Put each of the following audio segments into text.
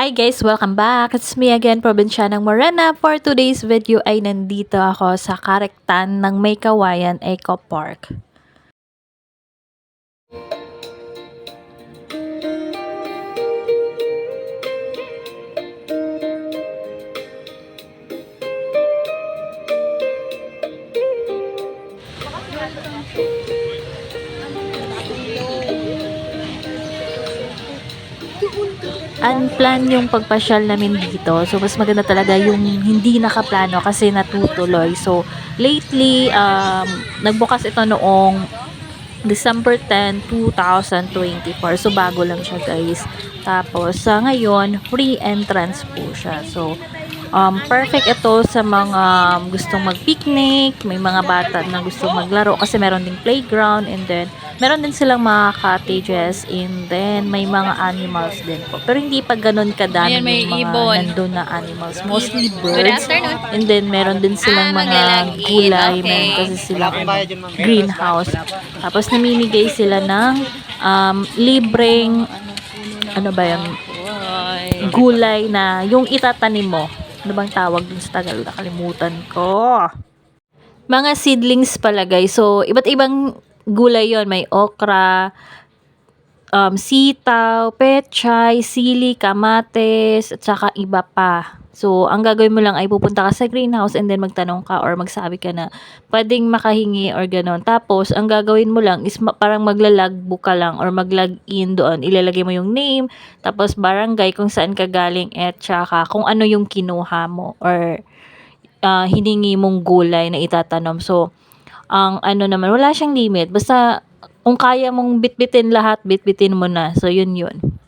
Hi guys! Welcome back! It's me again, Probinsyana Morena. For today's video ay nandito ako sa Karektan ng May Kawayan Eco Park. Unplanned yung pagpasyal namin dito. So, mas maganda talaga yung hindi nakaplano kasi natutuloy. So, lately, nagbukas ito noong December 10, 2024. So, bago lang siya guys. Tapos, sa ngayon, free entrance po siya. So, perfect ito sa mga gustong mag-picnic, may mga bata na gustong maglaro kasi meron ding playground, and then meron din silang mga cottages, and then may mga animals din po. Pero hindi pa ganun kadami Ayan, may yung mga ibon. nandun na animals. Mostly Good birds. afternoon. And then meron din silang mga maglalagit. gulay. Okay. Meron kasi silang greenhouse. Tapos namimigay sila ng libreng ano ba yung gulay na yung itatanim mo. Ano bang tawag dun sa Tagalog? Nakalimutan ko. Mga seedlings pala guys. So, iba't ibang gulay yon. May okra, sitaw, pechay, sili, kamates, at saka iba pa. So, ang gagawin mo lang ay pupunta ka sa greenhouse and then magtanong ka or magsabi ka na pwedeng makahingi or ganon. Tapos, ang gagawin mo lang is parang maglalagbook ka lang or maglag-in doon. Ilalagay mo yung name, tapos barangay kung saan ka galing at saka kung ano yung kinuha mo or hiningi mong gulay na itatanom. So, ang ano naman, wala siyang limit. Basta, kung kaya mong bitbitin lahat, bitbitin mo na. So, yun yun.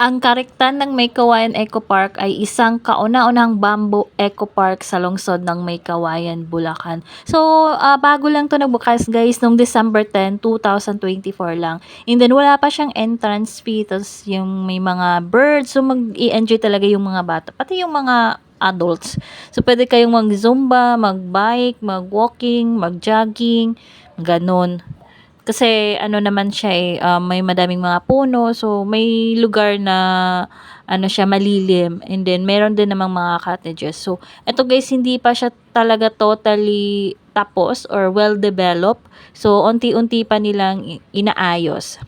Ang Karektan ng May Kawayan Eco Park ay isang kauna-unahang bamboo eco park sa lungsod ng May Kawayan, Bulacan. So, bago lang to nagbukas guys, nung December 10, 2024 lang. And then, wala pa siyang entrance fee. Tapos, yung may mga birds. So, mag-i-enjoy talaga yung mga bata. Pati yung mga adults. So, pwede kayong mag-zumba, mag-bike, mag-walking, mag-jogging, ganon. Kasi ano naman siya may madaming mga puno, so may lugar na ano siya malilim, and then meron din namang mga cottages. So eto guys, hindi pa siya talaga totally tapos or well developed. So unti-unti pa nilang inaayos.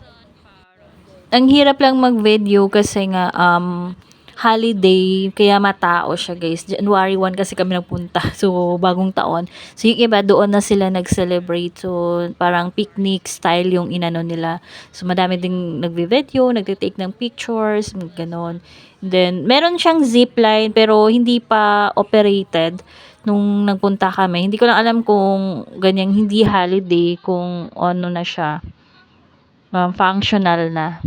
Ang hirap lang mag-video kasi nga holiday, kaya matao siya guys. January 1 kasi kami nagpunta. So, bagong taon. So, yung iba doon na sila nag-celebrate. So, parang picnic style yung inano nila. So, madami ding nagvi-video, nagtitake ng pictures, ganon. Then, meron siyang zipline pero hindi pa operated nung nagpunta kami. Hindi ko lang alam kung ganyang hindi holiday, kung ano na siya, functional na.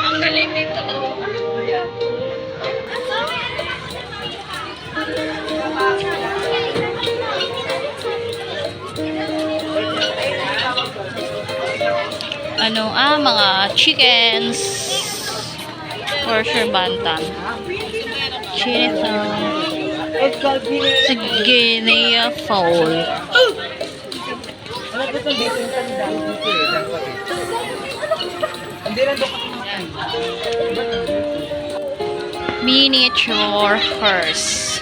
Ang galing nito. Mga chickens. For sure, bantam. Chinito. Guinea fowl. Miniature horse.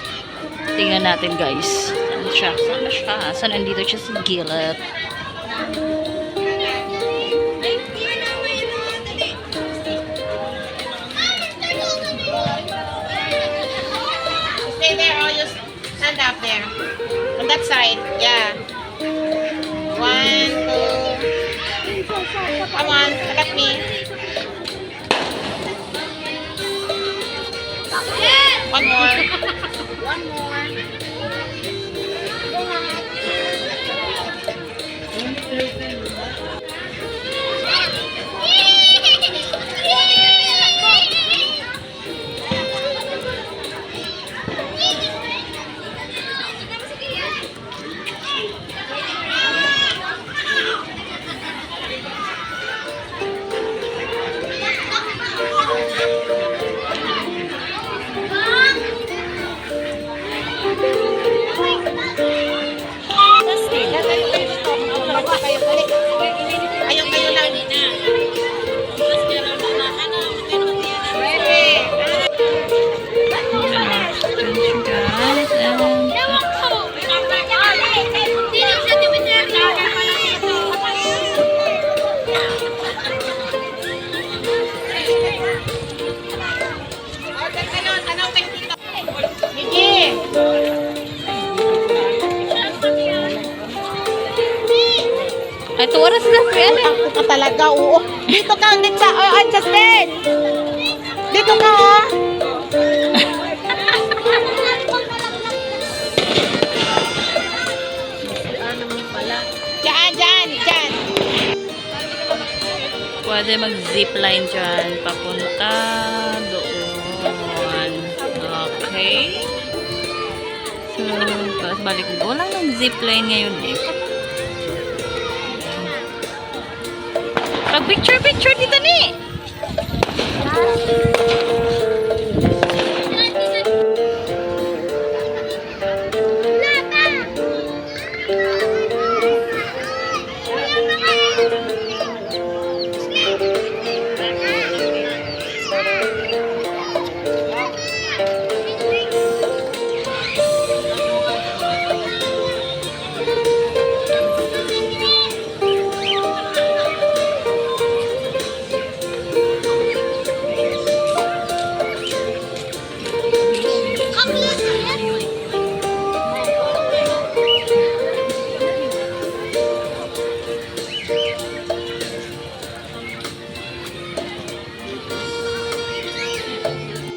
Tingnan natin guys. Saan siya? Saan na siya? Saan andito siya sa gilid? Stay there or you stand up there. On that side. Yeah. 1, 2. Come on, look at me. One more. One more. Ayaw kayo lang. Guys, ay, 2 oras na po yan. Ako ka talaga, oo. Dito ka, Nitsa. Justin! Dito ka, ha? Diyan. Pwede mag-zipline dyan. Papunta doon. Okay. So, tapos balik ko. Walang mag-zipline ngayon eh. Pag picture